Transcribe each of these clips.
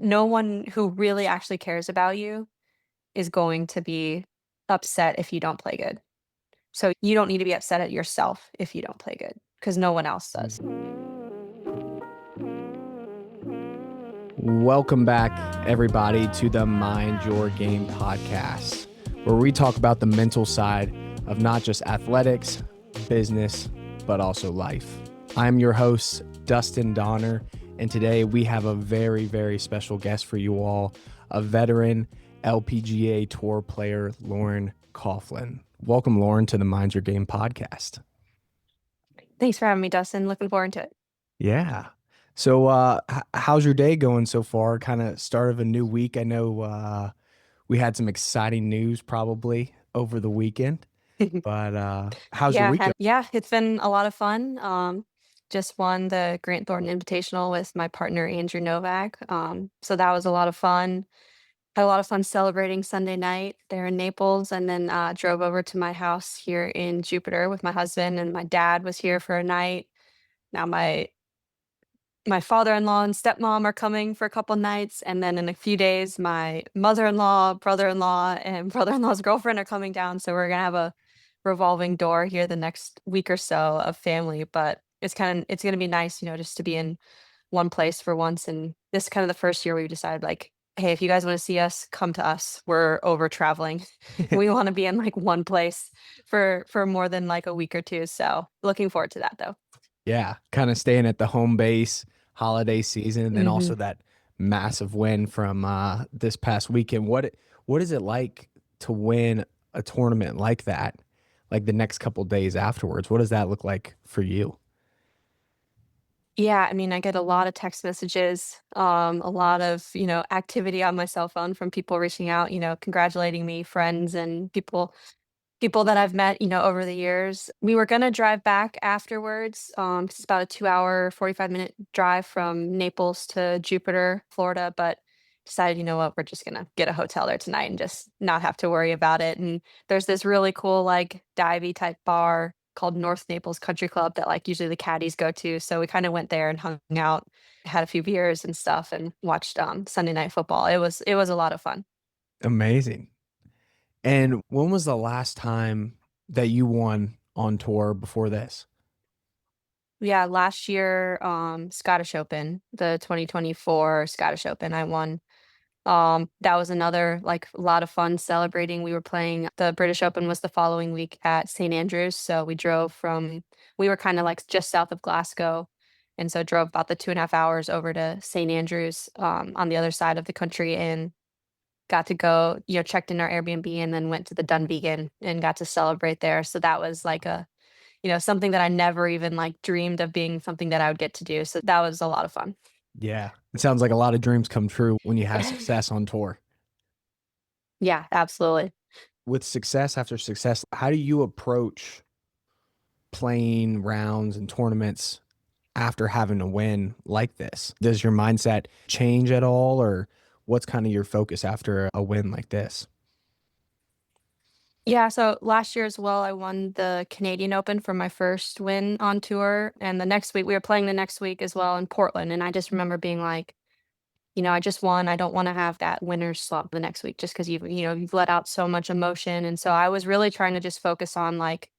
no one who really actually cares about you is going to be upset if you don't play good. So you don't need to be upset at yourself if you don't play good because no one else does. Welcome back, everybody, to the Mind Your Game podcast, where we talk about the mental side of not just athletics, business, but also life. I'm your host, Dustin Donner, and today we have a very, very special guest for you all, a veteran LPGA Tour player, Lauren Coughlin. Welcome, Lauren, to the Mind Your Game podcast. Thanks for having me, Dustin. Looking forward to it. Yeah. So how's your day going so far? Kind of start of a new week. I know we had some exciting news probably over the weekend, but how's your week going? Yeah, it's been a lot of fun. Just won the Grant Thornton Invitational with my partner Andrew Novak. So that was a lot of fun. Had a lot of fun celebrating Sunday night there in Naples, and then drove over to my house here in Jupiter with my husband, and my dad was here for a night. Now my father-in-law and stepmom are coming for a couple nights, and then in a few days, my mother-in-law, brother-in-law, and brother-in-law's girlfriend are coming down. So we're gonna have a revolving door here the next week or so of family. But it's gonna be nice, just to be in one place for once. And this is kind of the first year we decided, like, hey, if you guys want to see us, come to us. We're over traveling. We want to be in like one place for more than like a week or two. So looking forward to that though. Yeah, kind of staying at the home base holiday season, and then hmm also that massive win from this past weekend. What is it like to win a tournament like that? Like the next couple days afterwards, what does that look like for you? Yeah, I mean, I get a lot of text messages, a lot of, activity on my cell phone from people reaching out, congratulating me, friends and people that I've met, over the years. We were gonna drive back afterwards. It's about a 2-hour, 45-minute drive from Naples to Jupiter, Florida, but decided, you know what, we're just gonna get a hotel there tonight and just not have to worry about it. And there's this really cool, like, divey type bar called North Naples Country Club that like usually the caddies go to. So we kind of went there and hung out, had a few beers and stuff, and watched Sunday night football. It was a lot of fun. Amazing. And when was the last time that you won on tour before this? Yeah, last year, Scottish Open, the 2024 Scottish Open, I won. That was another like a lot of fun celebrating. We were playing the British Open was the following week at St. Andrews. So we were kind of like just south of Glasgow. And so drove about the 2.5 hours over to St. Andrews, on the other side of the country and got to go, checked in our Airbnb and then went to the Dunvegan and got to celebrate there. So that was like something that I never even, like, dreamed of being something that I would get to do, so that was a lot of fun. Yeah, it sounds like a lot of dreams come true when you have success on tour. Yeah, absolutely. With success after success, how do you approach playing rounds and tournaments after having a win like this? Does your mindset change at all, or what's kind of your focus after a win like this? Yeah, so last year as well, I won the Canadian Open for my first win on tour, and the next week we were playing the next week as well in Portland, and I just remember being like, I just won, I don't wanna have that winner's slump the next week just 'cause you've let out so much emotion, and so I was really trying to just focus on, like,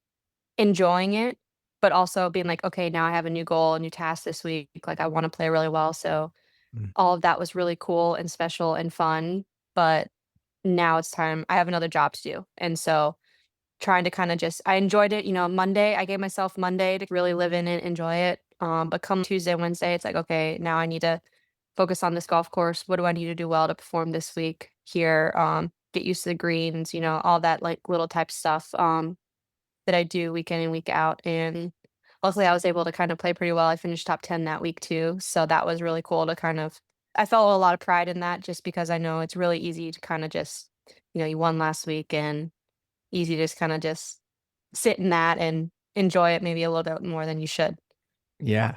enjoying it, but also being like, "Okay, now I have a new goal, a new task this week, like, I wanna play really well," so Mm. all of that was really cool and special and fun, but now it's time I have another job to do, and so trying to kinda just I enjoyed it, Monday, I gave myself Monday to really live in it, enjoy it, but come Tuesday, Wednesday, it's like, "Okay, now I need to focus on this golf course. What do I need to do well to perform this week here?" Get used to the greens, all that, like, little type stuff, that I do week in and week out, and luckily, I was able to kind of play pretty well. I finished top 10 that week too, so that was really cool to kind of I felt a lot of pride in that just because I know it's really easy to kinda just you won last week and easy to just kinda just sit in that and enjoy it maybe a little bit more than you should. Yeah.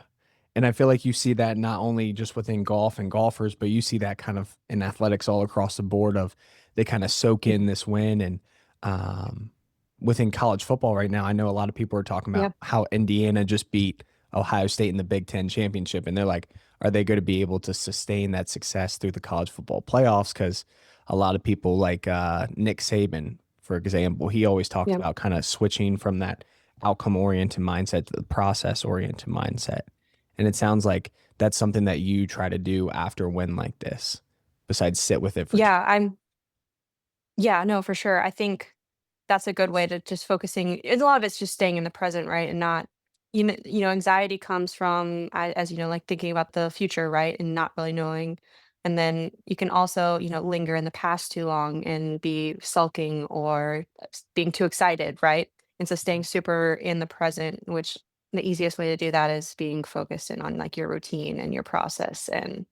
And I feel like you see that not only just within golf and golfers, but you see that kind of in athletics all across the board of they kind of soak in this win. And um, within college football right now, I know a lot of people are talking about Yeah. how Indiana just beat Ohio State in the Big Ten championship, and they're like, are they going to be able to sustain that success through the college football playoffs? Because a lot of people like Nick Saban, for example, he always talks Yeah. about kind of switching from that outcome oriented mindset to the process oriented mindset. And it sounds like that's something that you try to do after a win like this, besides sit with it for two. Yeah, yeah, no, for sure. I think that's a good way to just focusing a lot of it's just staying in the present, right? And not anxiety comes from as you know, like thinking about the future, right? And not really knowing. And then you can also, linger in the past too long and be sulking or being too excited, right? And so staying super in the present, which the easiest way to do that is being focused in on like your routine and your process and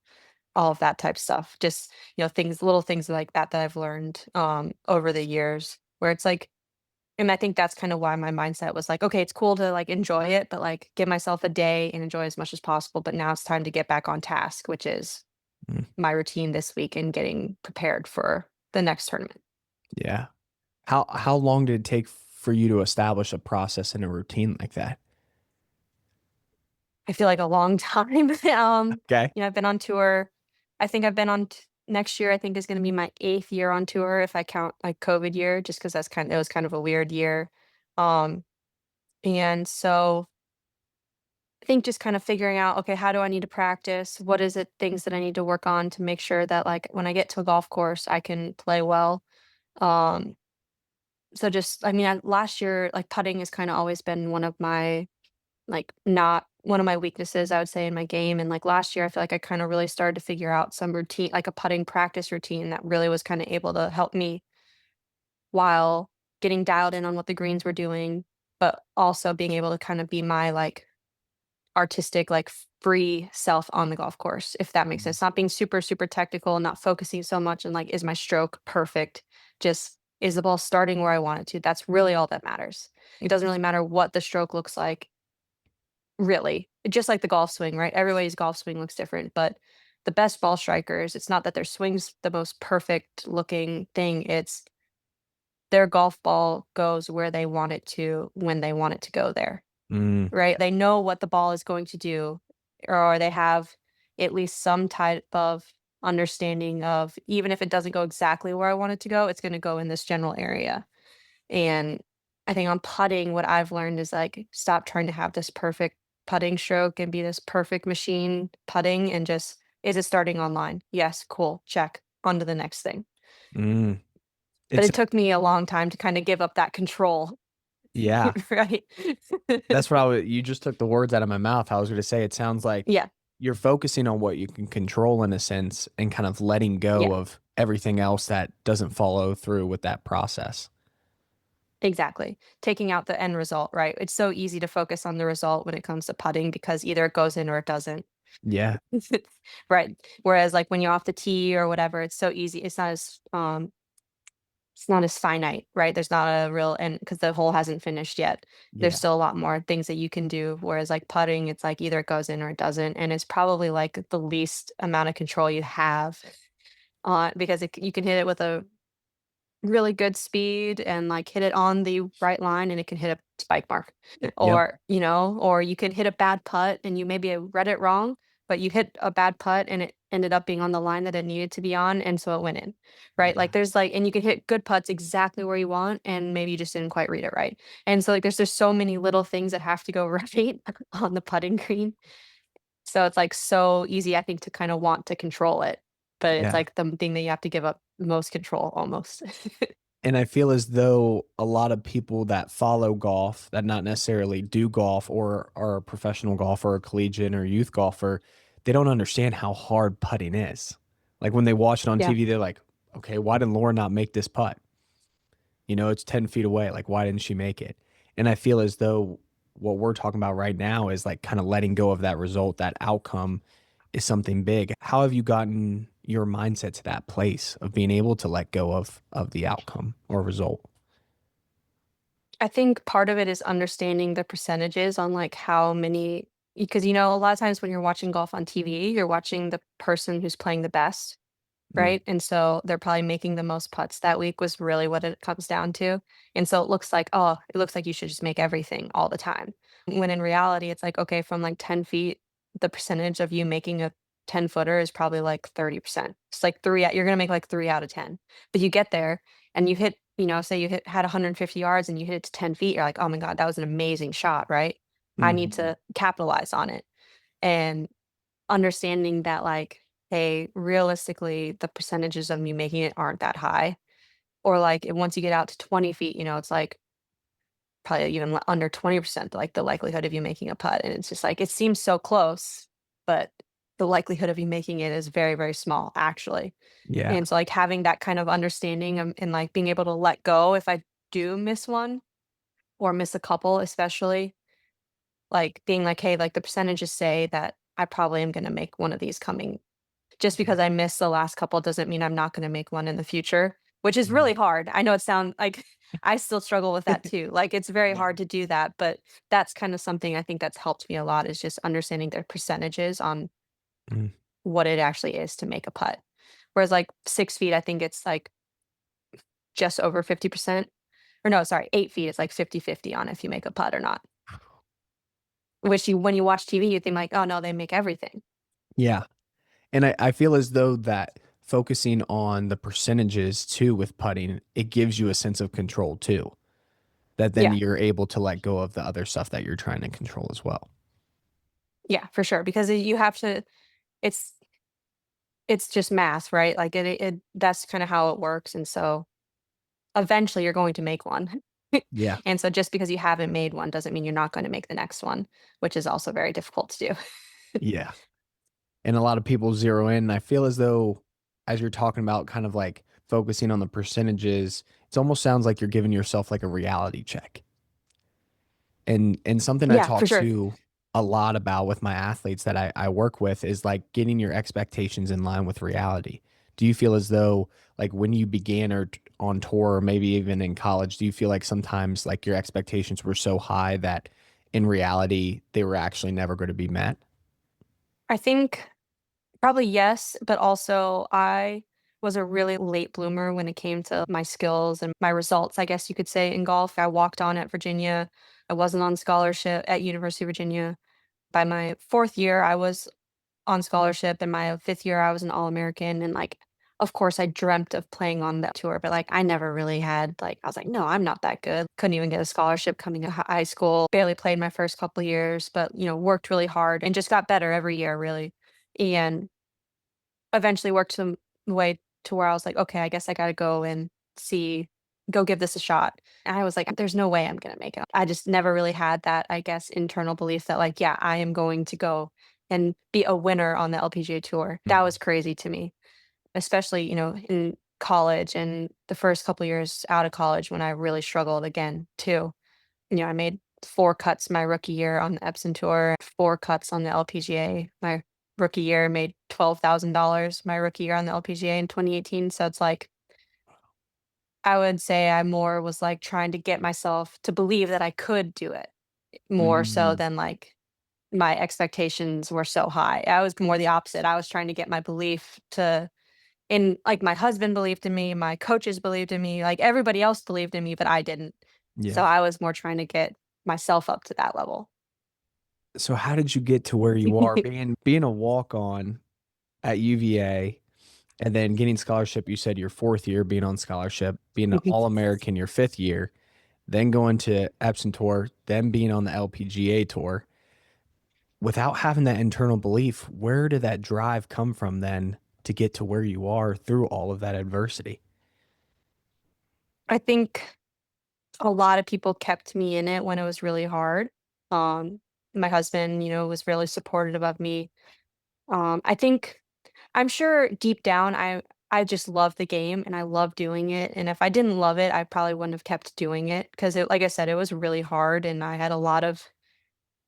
all of that type stuff. Just, things little things like that that I've learned, over the years where it's like and I think that's kind of why my mindset was like, "Okay, it's cool to, like, enjoy it, but, like, give myself a day and enjoy as much as possible, but now it's time to get back on task," which is Mm, my routine this week and getting prepared for the next tournament. yeah. How long did it take for you to establish a process and a routine like that? I feel like a long time. Okay. I've been on tour. I think I've been on t next year, I think is gonna be my 8th year on tour if I count, like, COVID year, just because it was kind of a weird year. Um, and so I think just kind of figuring out, okay, how do I need to practice? What is it things that I need to work on to make sure that like when I get to a golf course, I can play well. Um, so just I mean, last year like putting has kind of always been one of my like not one of my weaknesses, I would say, in my game. And like last year, I feel like I kind of really started to figure out some routine, like a putting practice routine that really was kind of able to help me while getting dialed in on what the greens were doing, but also being able to kind of be my like artistic, like, free self on the golf course, if that makes Mm. sense. Not being super, super technical, not focusing so much on, like, is my stroke perfect? Just, is the ball starting where I want it to? That's really all that matters. It doesn't really matter what the stroke looks like, really. Just like the golf swing, right? Everybody's golf swing looks different, but the best ball strikers, it's not that their swing's the most perfect looking thing, it's their golf ball goes where they want it to when they want it to go there. Mm, Right? They know what the ball is going to do, or they have at least some type of understanding of even if it doesn't go exactly where I want it to go, it's gonna go in this general area. And I think on putting, what I've learned is like stop trying to have this perfect putting stroke and be this perfect machine putting and just is it starting online? Yes, cool, check. On to the next thing. mm. But It's it took me a long time to kind of give up that control. yeah. Right? That's what you just took the words out of my mouth. I was going to say it sounds like Yeah, you're focusing on what you can control in a sense and kind of letting go yeah. of everything else that doesn't follow through with that process. Exactly. Taking out the end result, right? It's so easy to focus on the result when it comes to putting because either it goes in or it doesn't. Yeah. Right. Whereas like when you're off the tee or whatever, it's so easy. It's not as finite, right? There's not a real end because the hole hasn't finished yet. There's Yeah. still a lot more things that you can do. Whereas like putting, it's like either it goes in or it doesn't. And it's probably like the least amount of control you have because you can hit it with a really good speed and, like, hit it on the right line, and it can hit a spike mark. Yep. Or you could hit a bad putt and you maybe read it wrong, but you hit a bad putt and it ended up being on the line that it needed to be on, and so it went in, right? Yeah. Like, there's, like and you can hit good putts exactly where you want, and maybe you just didn't quite read it right. And so, like, there's just so many little things that have to go right on the putting green. So it's, like, so easy, I think, to kinda want to control it, but it's, Yeah. like, the thing that you have to give up most control almost. And I feel as though a lot of people that follow golf, that not necessarily do golf or are a professional golfer or collegiate or youth golfer, they don't understand how hard putting is. Like when they watch it on Yeah. TV, they're like, okay, why did Laura not make this putt? You know, it's 10 feet away. Like, why didn't she make it? And I feel as though what we're talking about right now is like kind of letting go of that result, that outcome is something big. How have you gotten your mindset to that place of being able to let go of the outcome or result? I think part of it is understanding the percentages on like how many because a lot of times when you're watching golf on TV, you're watching the person who's playing the best, Mm, right? And so they're probably making the most putts that week was really what it comes down to. And so it looks like, oh, it looks like you should just make everything all the time. When in reality, it's like, okay, from like 10 feet, the percentage of you making a 10 footer is probably like 30%. It's like you're going to make like 3 out of 10. But you get there and you hit, say had 150 yards and you hit it to 10 feet. You're like, oh my God, that was an amazing shot, right? I need Mhm. to capitalize on it. And understanding that, like, hey, realistically, the percentages of me making it aren't that high. Or like once you get out to 20 feet, it's like probably even under 20%, like the likelihood of you making a putt. And it's just like, it seems so close, but the likelihood of you making it is very, very small, actually. Yeah. And so, like, having that kind of understanding and like being able to let go if I do miss one or miss a couple, especially like being like, hey, like the percentages say that I probably am going to make one of these coming. Just Yeah. because I missed the last couple doesn't mean I'm not gonna make one in the future, which is really Mhm. hard. I know it sound like I still struggle with that too. Like, it's very Yeah. hard to do that, but that's kinda something I think that's helped me a lot is just understanding the percentages on Mm. what it actually is to make a putt. Whereas, like, 6 feet, I think it's, like, just over 50%, or no, sorry, 8 feet, it's, like, 50-50 on if you make a putt or not, which you when you watch TV, you think like, "Oh, no, they make everything." Yeah. And I feel as though that focusing on the percentages too with putting, it gives you a sense of control too, that then Yeah, you're able to let go of the other stuff that you're trying to control as well. yeah, for sure, because you have to it's It's just math, right? Like, it that's kinda how it works, and so, eventually, you're going to make one. Yeah. And so just because you haven't made one doesn't mean you're not gonna make the next one, which is also very difficult to do. Yeah. And a lot of people zero in, and I feel as though as you're talking about kind of like focusing on the percentages, it almost sounds like you're giving yourself like a reality check. And something I Yeah, for talk sure. to a lot about with my athletes that I work with is like getting your expectations in line with reality. Do you feel as though like when you began or on tour or maybe even in college, do you feel like sometimes like your expectations were so high that in reality they were actually never going to be met? I think probably yes, but also I was a really late bloomer when it came to my skills and my results, I guess you could say, in golf. I walked on at Virginia. I wasn't on scholarship at University of Virginia. By my 4th year, I was on scholarship. In my 5th year, I was an All-American, and, like, of course, I dreamt of playing on that tour, but, like, I never really had, like, I was like, "No, I'm not that good." Couldn't even get a scholarship coming out of high school, barely played my first couple years, but, worked really hard and just got better every year, really, and eventually worked some way to where I was like, "Okay, I guess I gotta go and go give this a shot." And I was like, "There's no way I'm gonna make it." I just never really had that, I guess, internal belief that, like, yeah, I am going to go and be a winner on the LPGA tour. That Mhm. was crazy to me, especially, in college and the first couple years out of college when I really struggled again too. I made 4 cuts my rookie year on the Epson Tour, 4 cuts on the LPGA. My rookie year made $12,000 my rookie year on the LPGA in 2018, so it's like, I would say I more was, like, trying to get myself to believe that I could do it, more so Mm. than, like, my expectations were so high. I was more the opposite. I was trying to get my belief to and, like, my husband believed in me, my coaches believed in me, like, everybody else believed in me, but I didn't. So Yeah. I was more trying to get myself up to that level. So how did you get to where you are being a walk-on at UVA and then getting scholarship, you said your 4th year being on scholarship, being an All-American your 5th year, then going to Epson Tour, then being on the LPGA Tour. Without having that internal belief, where did that drive come from then to get to where you are through all of that adversity? I think a lot of people kept me in it when it was really hard. Um, my husband, was really supportive of me. I think I'm sure deep down I just love the game and I love doing it. And if I didn't love it, I probably wouldn't have kept doing it because it, like I said, it was really hard and I had a lot of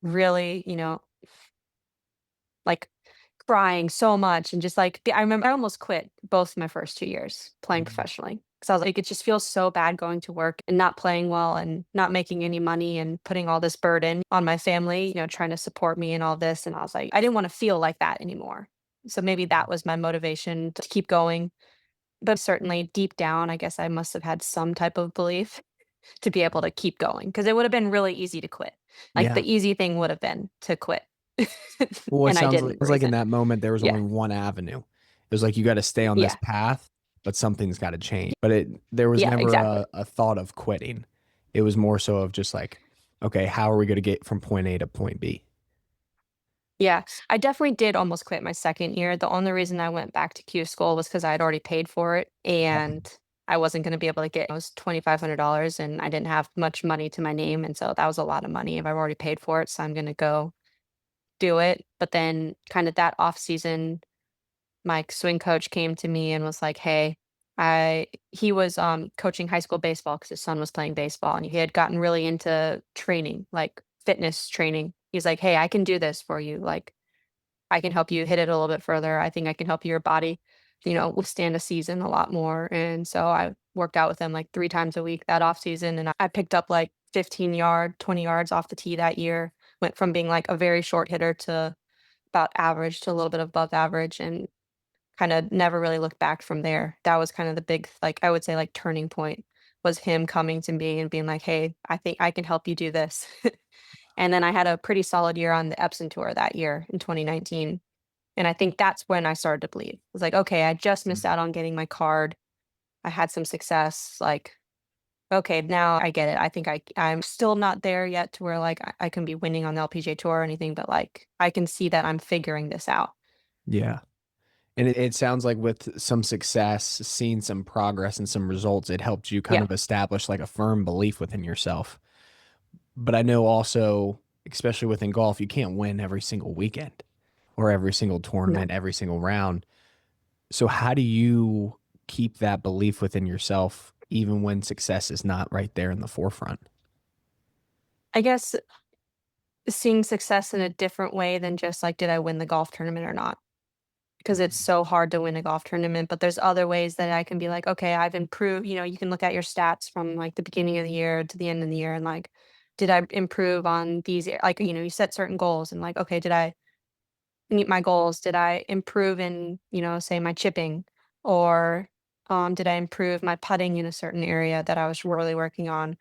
really, like crying so much and just like I remember I almost quit both my first 2 years playing Mhm. professionally because I was like, it just feels so bad going to work and not playing well and not making any money and putting all this burden on my family, trying to support me and all this. And I was like, I didn't want to feel like that anymore. So maybe that was my motivation to keep going. But certainly deep down, I guess I must have had some type of belief to be able to keep going because it would have been really easy to quit. Like, Yeah. the easy thing would have been to quit, Well, it and I didn't for sounds a like in reason. that moment there was Yeah. only one avenue. It was like you got to stay on this Yeah. path, but something's got to change. But there was Yeah, never exactly. a thought of quitting. It was more so of just like, okay, how are we going to get from point A to point B? Yeah, I definitely did almost quit my 2nd year. The only reason I went back to Q school was because I had already paid for it, Okay. and I wasn't gonna be able to get it was $2,500, and I didn't have much money to my name, and so that was a lot of money if I've already paid for it, so I'm gonna go do it. But then kinda that off season, my swing coach came to me and was like, "Hey," I he was, coaching high school baseball because his son was playing baseball, and he had gotten really into training, like, fitness training. He's like, "Hey, I can do this for you, like, I can help you hit it a little bit further. I think I can help your body, withstand a season a lot more." And so I worked out with him like 3 times a week that off season, and I picked up like 20 yards off the tee that year. Went from being like a very short hitter to about average to a little bit above average, and kind of never really looked back from there. That was kind of the big, like, I would say, like, turning point was him coming to me and being like, "Hey, I think I can help you do this." And then I had a pretty solid year on the Epson tour that year in 2019. And I think that's when I started to bleed. It was like, "Okay, I just missed out on getting my card. I had some success, like, okay, now I get it. I think I'm still not there yet to where, like, I can be winning on the LPGA tour or anything, but, like, I can see that I'm figuring this out." Yeah. And it sounds like with some success, seeing some progress and some results, it helped you kind Yeah. of establish like a firm belief within yourself. But I know also, especially within golf, you can't win every single weekend or every single No. tournament, every single round. So how do you keep that belief within yourself even when success is not right there in the forefront? I guess seeing success in a different way than just, like, did I win the golf tournament or not? Because it's so hard to win a golf tournament, but there's other ways that I can be like, "Okay, I've improved." You can look at your stats from, like, the beginning of the year to the end of the year and, like, did I improve on these like, you set certain goals and, like, okay, did I meet my goals? Did I improve in, say, my chipping? Or, did I improve my putting in a certain area that I was really working on?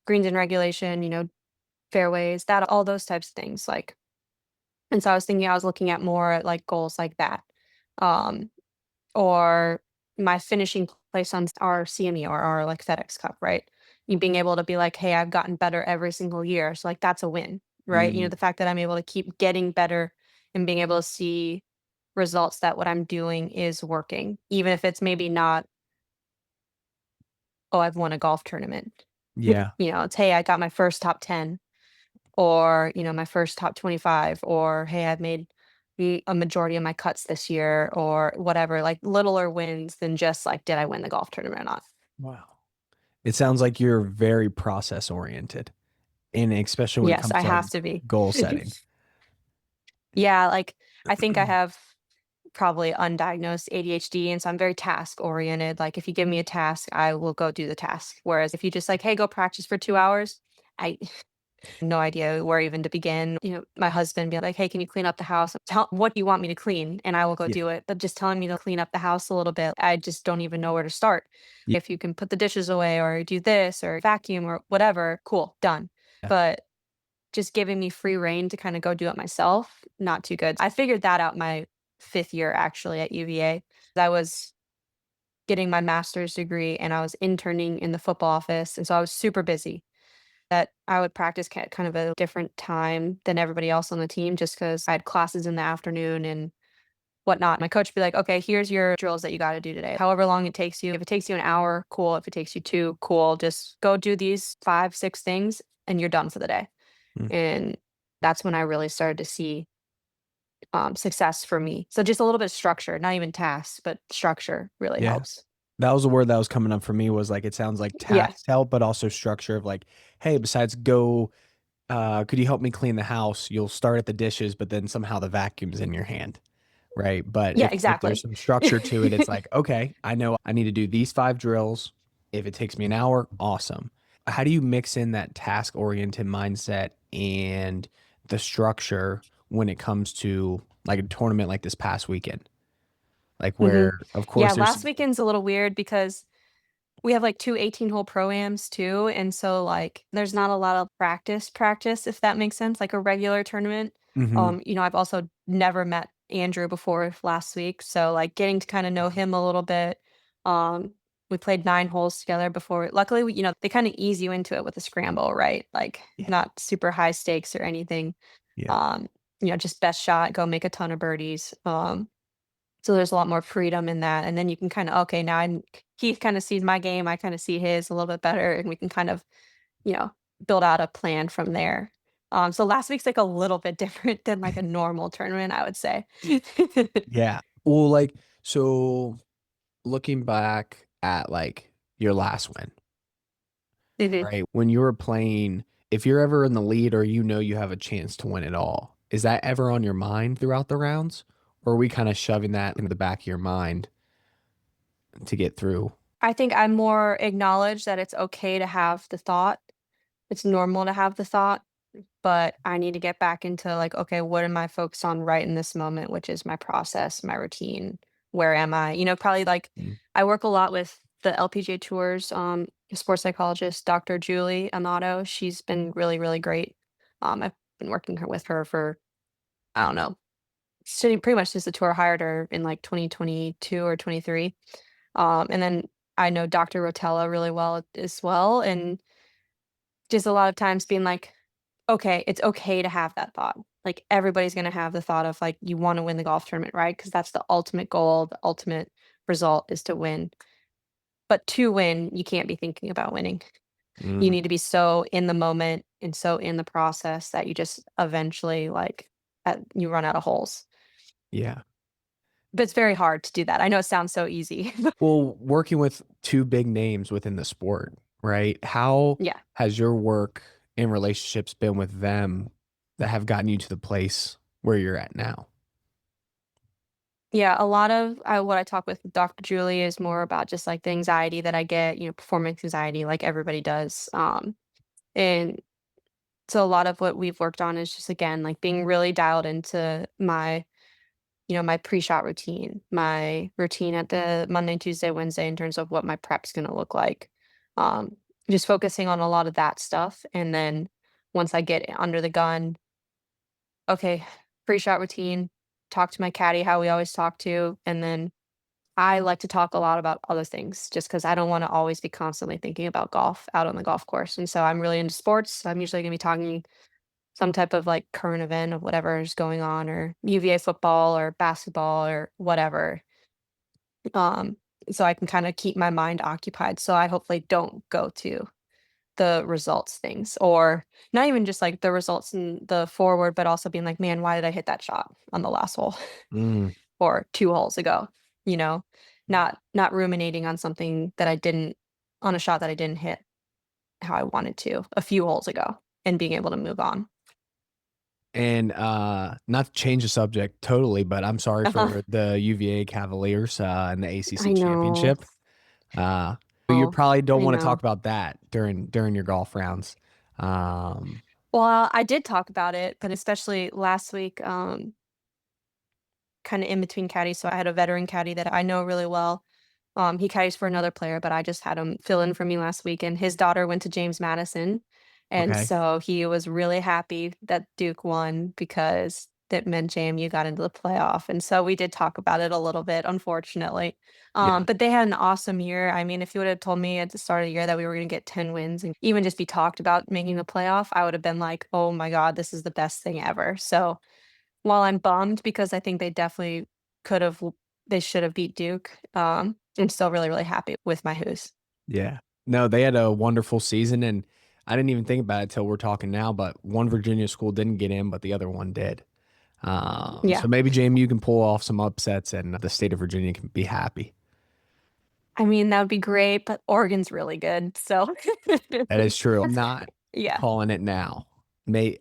Greens and regulation, fairways, that all those types of things, like, and so I was thinking I was looking at more at, like, goals like that. Um or my finishing place on our CME or our, like, FedEx Cup, right? You being able to be like, "Hey, I've gotten better every single year." So, like, that's a win, right? Mm, The fact that I'm able to keep getting better and being able to see results that what I'm doing is working, even if it's maybe not, "Oh, I've won a golf tournament." yeah. It's, "Hey, I got my first top 10," or, my first top 25, or, "Hey, I've made a majority of my cuts this year," or whatever, like, littler wins than just, like, did I win the golf tournament or not? Wow. It sounds like you're very process oriented, and especially when it Yes, comes I to like have to be. goal setting. Yeah, like, I think I have probably undiagnosed ADHD, and so I'm very task oriented. Like, if you give me a task, I will go do the task. Whereas if you just like, "Hey, go practice for 2 hours," I no idea where even to begin. My husband be like, "Hey, can you clean up the house?" Tell what do you want me to clean, and I will go Yeah. do it. But just telling me to clean up the house a little bit, I just don't even know where to start. If you can put the dishes away or do this or vacuum or whatever, cool, done. Yeah. But just giving me free rein to kinda go do it myself, not too good. I figured that out my 5th year actually at UVA. I was getting my master's degree and I was interning in the football office, and so I was super busy. That I would practice kind of a different time than everybody else on the team just because I had classes in the afternoon and whatnot. My coach would be like, "Okay, here's your drills that you gotta do today. However long it takes you. If it takes you an hour, cool. If it takes you 2, cool. Just go do these 5, 6 things and you're done for the day." Mm, And that's when I really started to see, success for me. So just a little bit of structure, not even tasks, but structure really yeah. helps. That was a word that was coming up for me was like it sounds like Yeah. tasks help, but also structure of like, hey, besides go, could you help me clean the house? You'll start at the dishes, but then somehow the vacuum's in your hand. Right. But Yeah, if there's exactly. some structure to it, it's like, okay, I know I need to do these 5 drills. If it takes me an hour, awesome. How do you mix in that task oriented mindset and the structure when it comes to like a tournament like this past weekend? Like Mhm. where, of Yeah, course, there's last weekend's a little weird because we have, like, 2 18-hole pro-ams too, and so, like, there's not a lot of practice, if that makes sense, like a regular tournament. Hmm. I've also never met Andrew before last week, so, like, getting to kinda know him a little bit. Um, we played 9 holes together before. Luckily, they kinda ease you into it with a scramble, right? Like, Yeah. not super high stakes or anything. Yeah. Um, just best shot, go make a ton of birdies. So there's a lot more freedom in that, and then you can kinda, "Okay, now he kinda sees my game, I kinda see his a little bit better, and we can kind of, you know, build out a plan from there." So last week's, like, a little bit different than, like, a normal tournament, I would say. Yeah. Well, like, so looking back at like your last win, Mhm. right? When you were playing, if you're ever in the lead or you have a chance to win it all, is that ever on your mind throughout the rounds? Or are we kind of shoving that into the back of your mind to get through? I think I more acknowledge that it's okay to have the thought. It's normal to have the thought. But I need to get back into like, okay, what am I focused on right in this moment, which is my process, my routine. Where am I? Probably like Mm. I work a lot with the LPGA tours, sports psychologist, Dr. Julie Amato. She's been really, really great. I've been working with her for, I don't know, pretty much since the tour hired her in like 2022 or 23. And then I know Dr. Rotella really well as well. And just a lot of times being like, okay, it's okay to have that thought. Like, everybody's gonna have the thought of, like, you wanna win the golf tournament, right? Because that's the ultimate goal, the ultimate result is to win. But to win, you can't be thinking about winning. You Mm. need to be so in the moment and so in the process that you just eventually, like, you run out of holes. Yeah. But it's very hard to do that. I know it sounds so easy. Well, working with two big names within the sport, right? How Yeah. has your work and relationships been with them that have gotten you to the place where you're at now? Yeah, a lot of what I talk with Dr. Julie is more about just, like, the anxiety that I get, performance anxiety like everybody does, and so a lot of what we've worked on is just, again, like, being really dialed into my pre-shot routine, my routine at the Monday, Tuesday, Wednesday in terms of what my prep's gonna look like. Um, just focusing on a lot of that stuff, and then once I get under the gun, okay, pre-shot routine, talk to my caddy how we always talk to, and then I like to talk a lot about other things just because I don't wanna always be constantly thinking about golf out on the golf course, and so I'm really into sports, so I'm usually gonna be talking some type of, like, current event of whatever is going on or UVA football or basketball or whatever, um, so I can kinda keep my mind occupied so I hopefully don't go to the results things or not even just, like, the results in the forward, but also being like, "Man, why did I hit that shot on the last hole?" Mm. Or 2 holes ago, you know? Not ruminating on something that I didn't on a shot that I didn't hit how I wanted to a few holes ago and being able to move on. And, not to change the subject totally, but I'm sorry Uh-huh. for the UVA Cavaliers, and the I ACC know. championship. Uh, but you Oh, probably don't I wanna know. talk about that during your golf rounds. Um, Well, I did talk about it, but especially last week, kinda in between caddies, so I had a veteran caddy that I know really well. He caddies for another player, but I just had him fill in for me last week, and his daughter went to James Madison, and okay. so he was really happy that Duke won because that meant JMU got into the playoff, and so we did talk about it a little bit, unfortunately. Yeah. But they had an awesome year. I mean, if you would have told me at the start of the year that we were gonna get 10 wins and even just be talked about making the playoff, I would have been like, "Oh my god, this is the best thing ever." So while I'm bummed because I think they definitely could have they should have beat Duke, I'm still really, really happy with my Hoos. Yeah. No, they had a wonderful season, and I didn't even think about it till we're talking now, but one Virginia school didn't get in, but the other one did. Yeah. So maybe JMU can pull off some upsets, and the state of Virginia can be happy. I mean, that would be great, but Oregon's really good, so That is true. I'm not yeah, calling it now.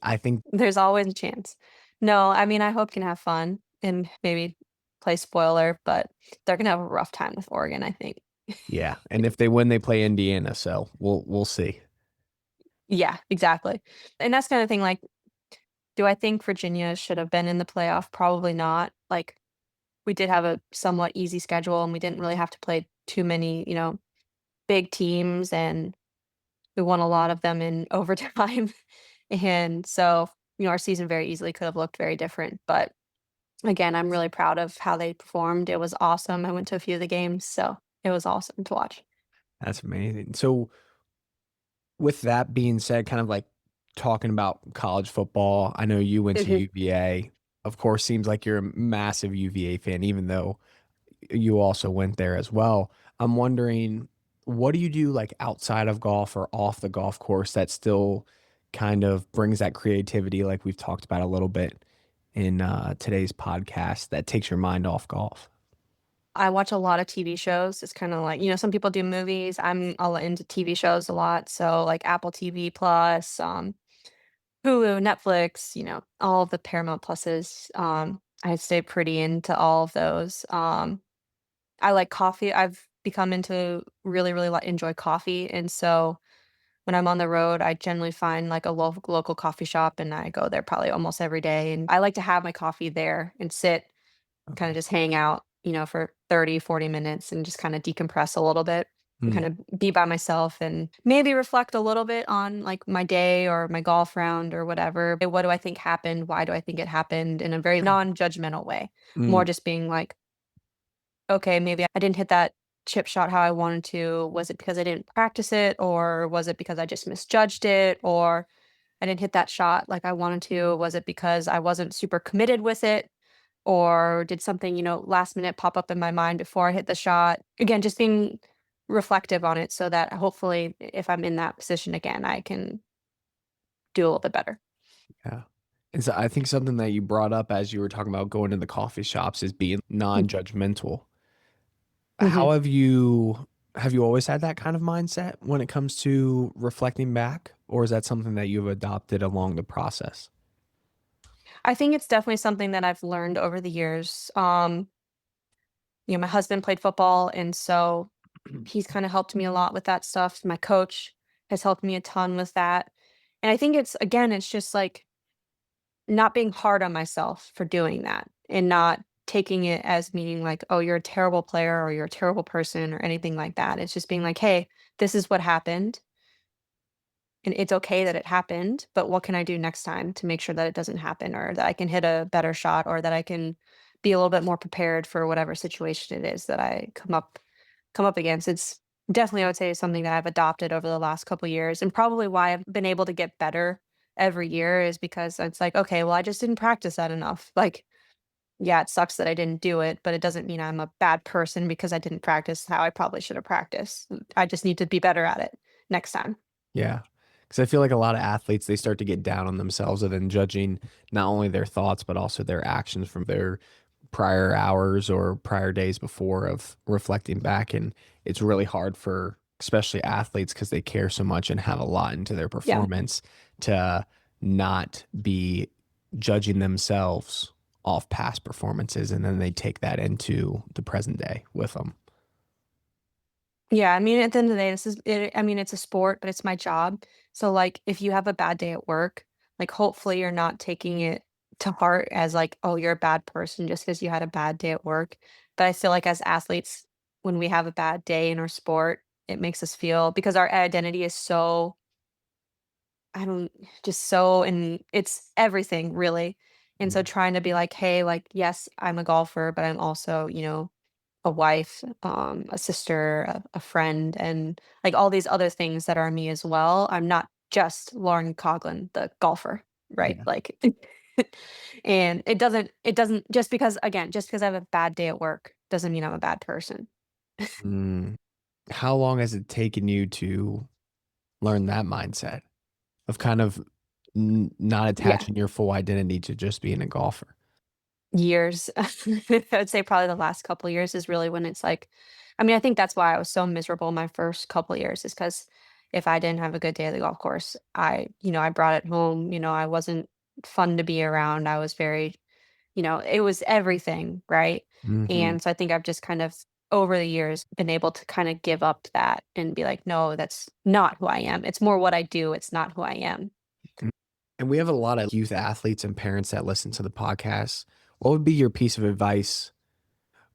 I think there's always a chance. No, I mean, I hope can have fun and maybe play spoiler, but they're gonna have a rough time with Oregon, I think. yeah, and if they win, they play Indiana, so we'll see. Yeah, exactly. And that's kinda thing, like, do I think Virginia should have been in the playoff? Probably not. Like, we did have a somewhat easy schedule, and we didn't really have to play too many, big teams, and we won a lot of them in overtime. And so, our season very easily could have looked very different. But again, I'm really proud of how they performed. It was awesome. I went to a few of the games, so it was awesome to watch. That's amazing. So, with that being said, kind of like talking about college football, I know you went to Mhm. UVA. Of course, seems like you're a massive UVA fan, even though you also went there as well. I'm wondering, what do you do like outside of golf or off the golf course that still kind of brings that creativity, like we've talked about a little bit in today's podcast, that takes your mind off golf? I watch a lot of TV shows. It's kinda like, some people do movies. I'm all into TV shows a lot, so, like, Apple TV Plus, Hulu, Netflix, all of the Paramount Pluses. I stay pretty into all of those. I like coffee. I've become into really, really enjoy coffee, and so when I'm on the road, I generally find like a local coffee shop, and I go there probably almost every day. And I like to have my coffee there and sit, kind of Okay. just hang out, for 30, 40 minutes and just kind of decompress a little bit and Mm, kind of be by myself and maybe reflect a little bit on like my day or my golf round or whatever. What do I think happened? Why do I think it happened in a very non-judgmental way? More mm, just being like, okay, maybe I didn't hit that chip shot how I wanted to. Was it because I didn't practice it, or was it because I just misjudged it, or I didn't hit that shot like I wanted to? Was it because I wasn't super committed with it? Or did something, last minute pop up in my mind before I hit the shot? Again, just being reflective on it so that hopefully if I'm in that position again, I can do a little bit better. yeah. And so I think something that you brought up as you were talking about going to the coffee shops is being non-judgmental. Mhm. How have you always had that kind of mindset when it comes to reflecting back, or is that something that you've adopted along the process? I think it's definitely something that I've learned over the years. My husband played football, and so he's kind of helped me a lot with that stuff. My coach has helped me a ton with that. And I think it's just like not being hard on myself for doing that and not taking it as meaning like, oh, you're a terrible player or you're a terrible person or anything like that. It's just being like, hey, this is what happened. And it's okay that it happened, but what can I do next time to make sure that it doesn't happen or that I can hit a better shot or that I can be a little bit more prepared for whatever situation it is that I come up against. It's definitely, I would say, something that I've adopted over the last couple years, and probably why I've been able to get better every year is because it's like, okay, well, I just didn't practice that enough. Like, yeah, it sucks that I didn't do it, but it doesn't mean I'm a bad person because I didn't practice how I probably should have practiced. I just need to be better at it next time. Yeah. Because I feel like a lot of athletes, they start to get down on themselves and then judging not only their thoughts, but also their actions from their prior hours or prior days before of reflecting back. And it's really hard for especially athletes because they care so much and have a lot into their Yeah. performance to not be judging themselves off past performances. And then they take that into the present day with them. Yeah, I mean, at the end of the day, I mean, it's a sport, but it's my job. So, like, if you have a bad day at work, like, hopefully you're not taking it to heart as like, oh, you're a bad person just because you had a bad day at work. But I feel like as athletes, when we have a bad day in our sport, it makes us feel because our identity is so, I don't, just so, and it's everything really. And so Mm. trying to be like, hey, like, yes, I'm a golfer, but I'm also, a wife, a sister, a friend, and like all these other things that are me as well. I'm not just Lauren Coughlin, the golfer, right? Yeah. Like, and it doesn't just because I have a bad day at work doesn't mean I'm a bad person. Mm. How long has it taken you to learn that mindset of kind of not Yeah, attaching your full identity to just being a golfer? years. I would say probably the last couple years is really when it's like, I mean, I think that's why I was so miserable my first couple years is because if I didn't have a good day at the golf course, I brought it home. I wasn't fun to be around. I was very, it was everything, right? Mhm. And so I think I've just kind of over the years been able to kind of give up that and be like, no, that's not who I am. It's more what I do. It's not who I am. Mm. And we have a lot of youth athletes and parents that listen to the podcast. What would be your piece of advice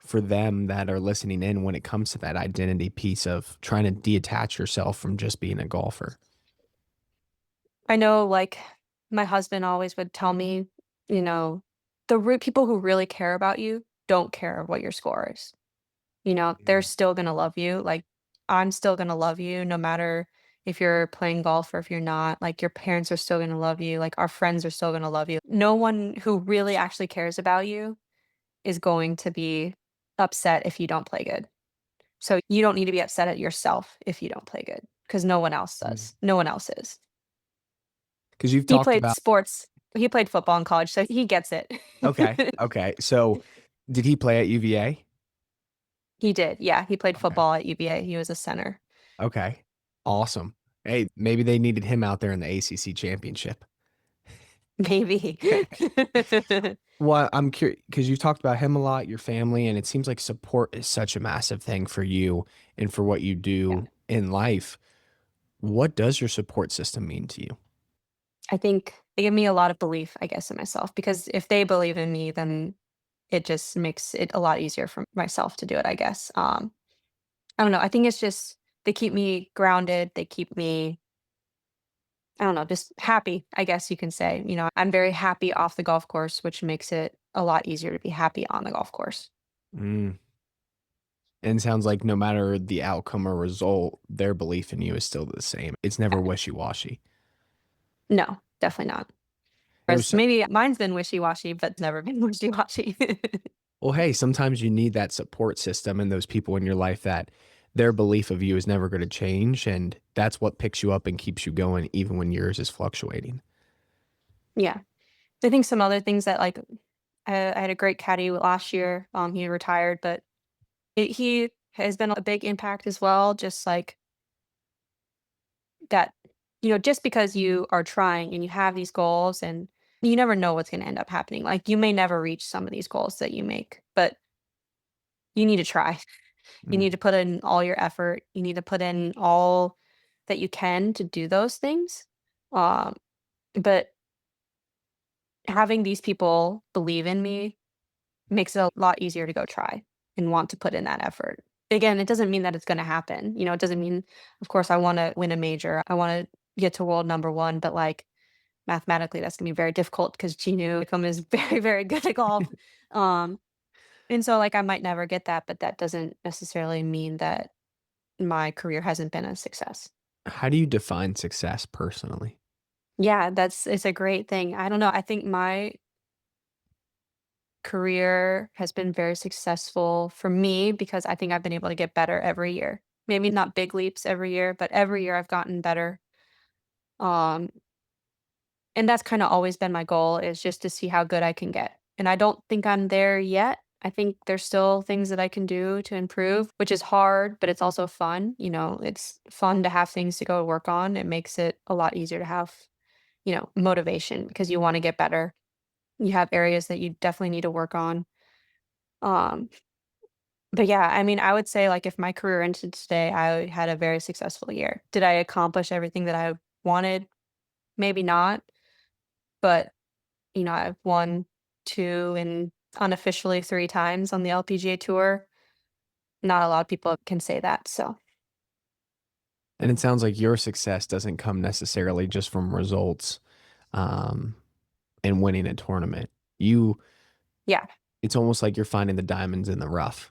for them that are listening in when it comes to that identity piece of trying to detach yourself from just being a golfer? I know, like, my husband always would tell me, you know, people who really care about you don't care what your score is. They're Mm, still gonna love you. Like, I'm still gonna love you no matter if you're playing golf or if you're not. Like, your parents are still gonna love you. Like, our friends are still gonna love you. No one who really actually cares about you is going to be upset if you don't play good. So you don't need to be upset at yourself if you don't play good because no one else mm. does. No one else is. 'Cause you've He talked played about. sports. He played football in college, so he gets it. Okay, okay. So, did he play at UVA? He did, yeah, he played Okay, football at UVA, he was a center. okay. Awesome. Hey, maybe they needed him out there in the ACC championship. Maybe. Well, I'm curious because you've talked about him a lot, your family, and it seems like support is such a massive thing for you and for what you Yeah, do in life. What does your support system mean to you? I think they give me a lot of belief, I guess, in myself, because if they believe in me, then it just makes it a lot easier for myself to do it, I guess. I don't know, I think it's just they keep me grounded, they keep me, I don't know, just happy, I guess you can say. I'm very happy off the golf course, which makes it a lot easier to be happy on the golf course. Mm. And it sounds like no matter the outcome or result, their belief in you is still the same. It's never Yeah. wishy-washy. No, definitely not. Whereas There's maybe mine's been wishy-washy, but never been wishy-washy. Well, hey, sometimes you need that support system and those people in your life that their belief of you is never going to change, and that's what picks you up and keeps you going even when yours is fluctuating. Yeah. I think some other things that, like, I had a great caddy last year, he retired, but he has been a big impact as well, just like that, just because you are trying and you have these goals and you never know what's gonna end up happening. Like, you may never reach some of these goals that you make, but you need to try. You Mm. need to put in all your effort. You need to put in all that you can to do those things. Um, but having these people believe in me makes it a lot easier to go try and want to put in that effort. Again, it doesn't mean that it's gonna happen. It doesn't mean, of course, I wanna win a major. I wanna get to world number 1, but, like, mathematically, that's gonna be very difficult because Ginu Icum is very, very good at golf. Um, and so, like, I might never get that, but that doesn't necessarily mean that my career hasn't been a success. How do you define success personally? Yeah, it's a great thing. I don't know, I think my career has been very successful for me because I think I've been able to get better every year. Maybe not big leaps every year, but every year I've gotten better. Um, and that's kind of always been my goal is just to see how good I can get. And I don't think I'm there yet. I think there's still things that I can do to improve, which is hard, but it's also fun. It's fun to have things to go work on. It makes it a lot easier to have, motivation because you want to get better. You have areas that you definitely need to work on. Um, But yeah, I mean, I would say, like, if my career ended today, I had a very successful year. Did I accomplish everything that I wanted? Maybe not, but, I've won 2 and unofficially 3 times on the LPGA tour. Not a lot of people can say that, so And it sounds like your success doesn't come necessarily just from results, um, and winning a tournament. You yeah. It's almost like you're finding the diamonds in the rough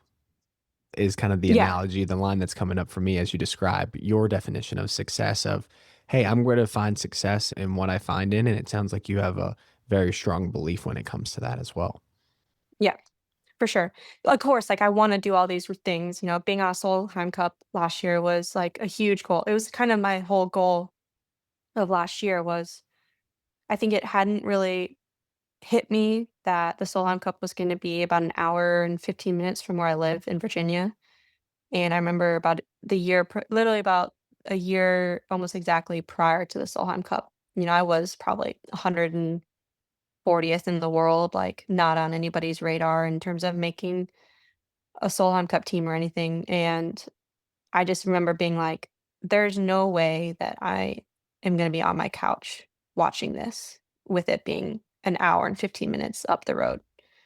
is kind of the Yeah, analogy, the line that's coming up for me as you describe your definition of success of, hey, I'm going to find success in what I find in. And it sounds like you have a very strong belief when it comes to that as well. yeah, for sure. Of course, like, I wanna do all these things, being on a Solheim Cup last year was, like, a huge goal. It was kind of my whole goal of last year was I think it hadn't really hit me that the Solheim Cup was gonna be about an hour and 15 minutes from where I live in Virginia, and I remember about the year literally about a year almost exactly prior to the Solheim Cup, I was probably 140th in the world, like, not on anybody's radar in terms of making a Solheim Cup team or anything, and I just remember being like, "There's no way that I am gonna be on my couch watching this with it being an hour and 15 minutes up the road."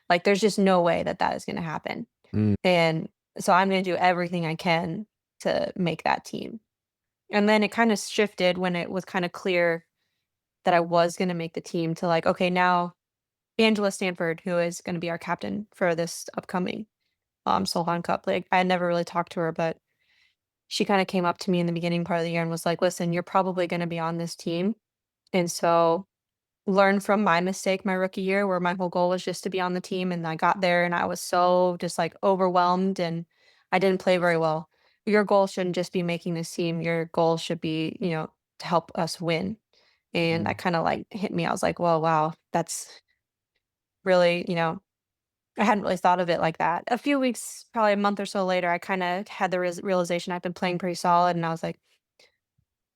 Like, there's just no way that that is gonna happen. Mm, And so I'm gonna do everything I can to make that team. And then it kinda shifted when it was kinda clear that I was gonna make the team to, like, okay, now Angela Stanford, who is gonna be our captain for this upcoming, Solheim Cup, like, I had never really talked to her, but she kinda came up to me in the beginning part of the year and was like, "Listen, you're probably gonna be on this team, and so learn from my mistake my rookie year where my whole goal was just to be on the team, and I got there and I was so just, like, overwhelmed and I didn't play very well. Your goal shouldn't just be making this team, your goal should be, to help us win." And that mm. kinda, like, hit me. I was like, "Well, wow, that's really," I hadn't really thought of it like that. A few weeks, probably a month or so later, I kinda had the realization I've been playing pretty solid, and I was like,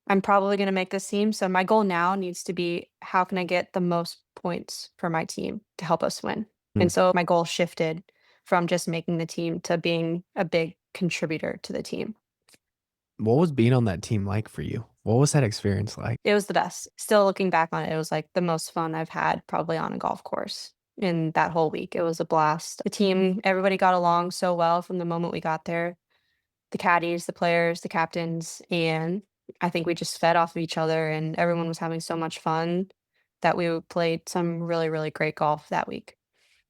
I'm probably gonna make this team, so my goal now needs to be how can I get the most points for my team to help us win? Mm. And so my goal shifted from just making the team to being a big contributor to the team. What was being on that team like for you? What was that experience like? It was the best. Still looking back on it, it was like the most fun I've had probably on a golf course in that whole week. It was a blast. The team, everybody got along so well from the moment we got there. The caddies, the players, the captains, and I think we just fed off of each other and everyone was having so much fun that we played some really, really great golf that week.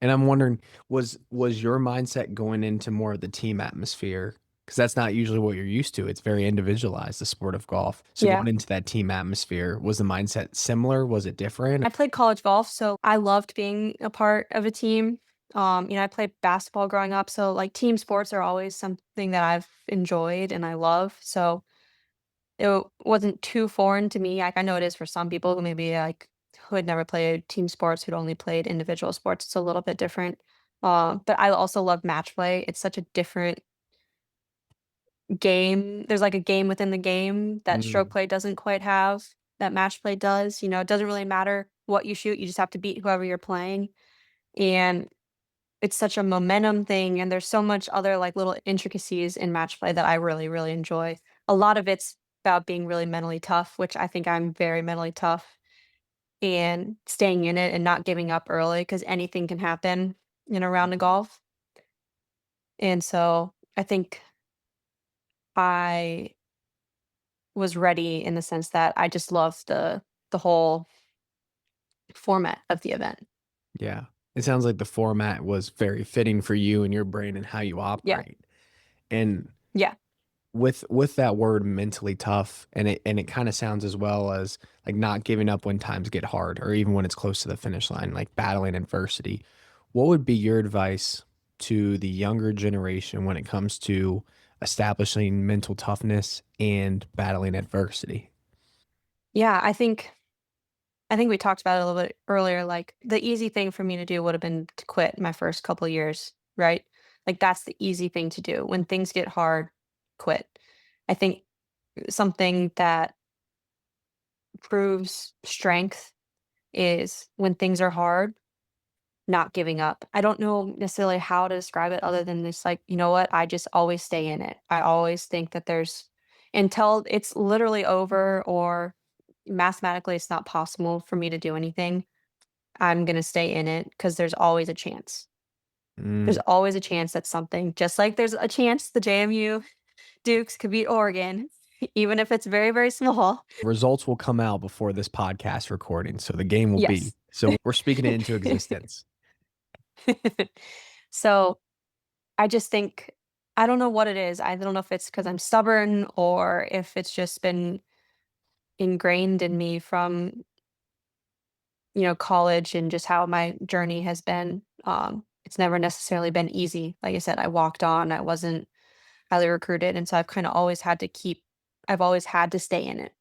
And I'm wondering, was your mindset going into more of the team atmosphere? Because that's not usually what you're used to. It's very individualized, the sport of golf. So Yeah. going into that team atmosphere, was the mindset similar? Was it different? I played college golf, so I loved being a part of a team. I played basketball growing up, so like team sports are always something that I've enjoyed and I love. So it wasn't too foreign to me. Like I know it is for some people who maybe like who had never played team sports, who'd only played individual sports. It's a little bit different. But I also love match play. It's such a different game. There's like a game within the game that stroke Mm, play doesn't quite have, that match play does. It doesn't really matter what you shoot, you just have to beat whoever you're playing. And it's such a momentum thing, and there's so much other like little intricacies in match play that I really, really enjoy. A lot of it's about being really mentally tough, which I think I'm very mentally tough, and staying in it and not giving up early because anything can happen in a round of golf. And so I think I was ready in the sense that I just love the whole format of the event. yeah. It sounds like the format was very fitting for you and your brain and how you Yeah. operate. And Yeah. with that word mentally tough, and it kind of sounds as well as like not giving up when times get hard or even when it's close to the finish line, like battling adversity. What would be your advice to the younger generation when it comes to establishing mental toughness and battling adversity? Yeah, I think we talked about it a little bit earlier, like, the easy thing for me to do would have been to quit my first couple years, right? Like, that's the easy thing to do. When things get hard, quit. I think something that proves strength is when things are hard, not giving up. I don't know necessarily how to describe it other than this, like, you know what? I just always stay in it. I always think that there's until it's literally over or mathematically it's not possible for me to do anything, I'm gonna stay in it because there's always a chance. There's Mm. always a chance that something just like there's a chance the JMU Dukes could beat Oregon, even if it's very, very small. Results will come out before this podcast recording, so the game will be. Yes. So we're speaking it into existence. So, I just think I don't know what it is. I don't know if it's because 'cause I'm stubborn or if it's just been ingrained in me from, college and just how my journey has been. It's never necessarily been easy. Like I said, I walked on, I wasn't highly recruited, and so I've always had to stay in it.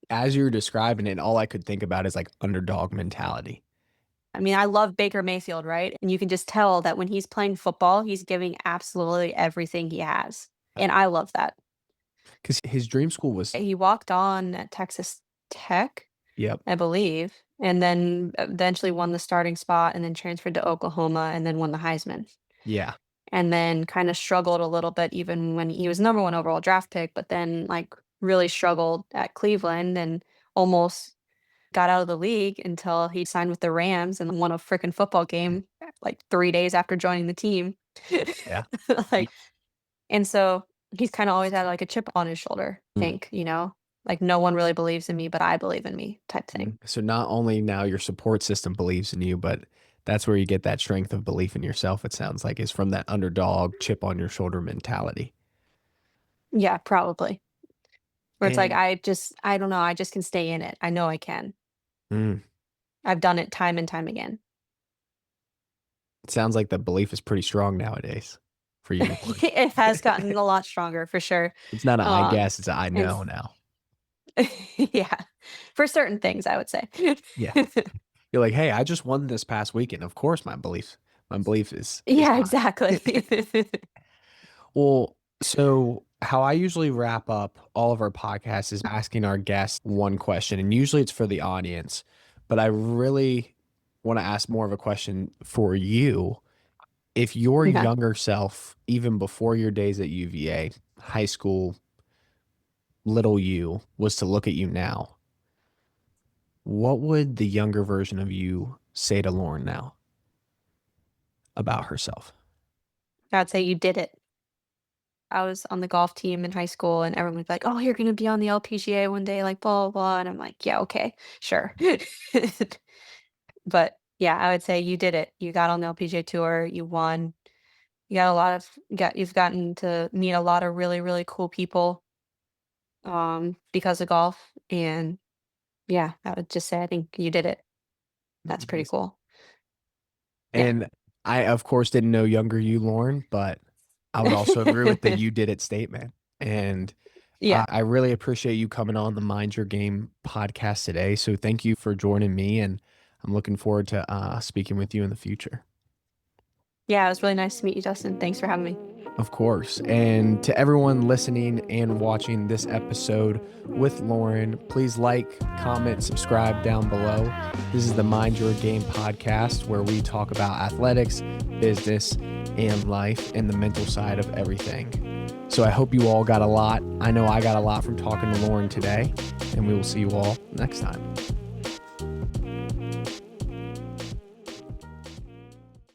As you were describing it, all I could think about is like underdog mentality. I mean, I love Baker Mayfield, right? And you can just tell that when he's playing football, he's giving absolutely everything he has, and I love that. Because his dream school was, He walked on at Texas Tech, yep, I believe, and then eventually won the starting spot and then transferred to Oklahoma and then won the Heisman. yeah. And then kinda struggled a little bit even when he was number 1 overall draft pick, but then, like, really struggled at Cleveland and almost got out of the league until he signed with the Rams and won a freaking football game, like, 3 days after joining the team. Yeah. Like, and so he's kinda always had, like, a chip on his shoulder, I Mm. think, you know? Like, no one really believes in me, but I believe in me type thing. So not only now your support system believes in you, but that's where you get that strength of belief in yourself, it sounds like, is from that underdog chip on your shoulder mentality. Yeah, probably. Where it's like, And I don't know, I just can stay in it. I know I can. mm, I've done it time and time again. it sounds like the belief is pretty strong nowadays for you, Lauren. It has gotten a lot stronger for sure. It's not a I Um, guess, it's a I and know now. yeah, for certain things, I would say. Yeah. You're like, "Hey, I just won this past weekend. Of course my belief is Yeah, high." exactly. Well, so how I usually wrap up all of our podcasts is asking our guests one question, and usually it's for the audience, but I really want to ask more of a question for you. If your Okay. younger self, even before your days at UVA, high school, little you, was to look at you now, what would the younger version of you say to Lauren now about herself? I'd say you did it. I was on the golf team in high school and everyone was like, "Oh, you're gonna be on the LPGA one day, like, blah, blah, blah," and I'm like, "Yeah, okay, sure." But, yeah, I would say you did it. You got on the LPGA tour, you won, you got a lot of you've gotten to meet a lot of really, really cool people, because of golf, and, yeah, I would just say I think you did it. That's pretty Amazing. cool. Yeah. And I, of course, didn't know younger you, Lauren, but I would also agree with the "you did it" statement. And Yeah. I really appreciate you coming on the Mind Your Game podcast today. So thank you for joining me, and I'm looking forward to speaking with you in the future. Yeah, it was really nice to meet you, Justin. Thanks for having me. Of course. And to everyone listening and watching this episode with Lauren, please like, comment, subscribe down below. This is the Mind Your Game podcast where we talk about athletics, business, and life and the mental side of everything. So I hope you all got a lot. I know I got a lot from talking to Lauren today, and we will see you all next time.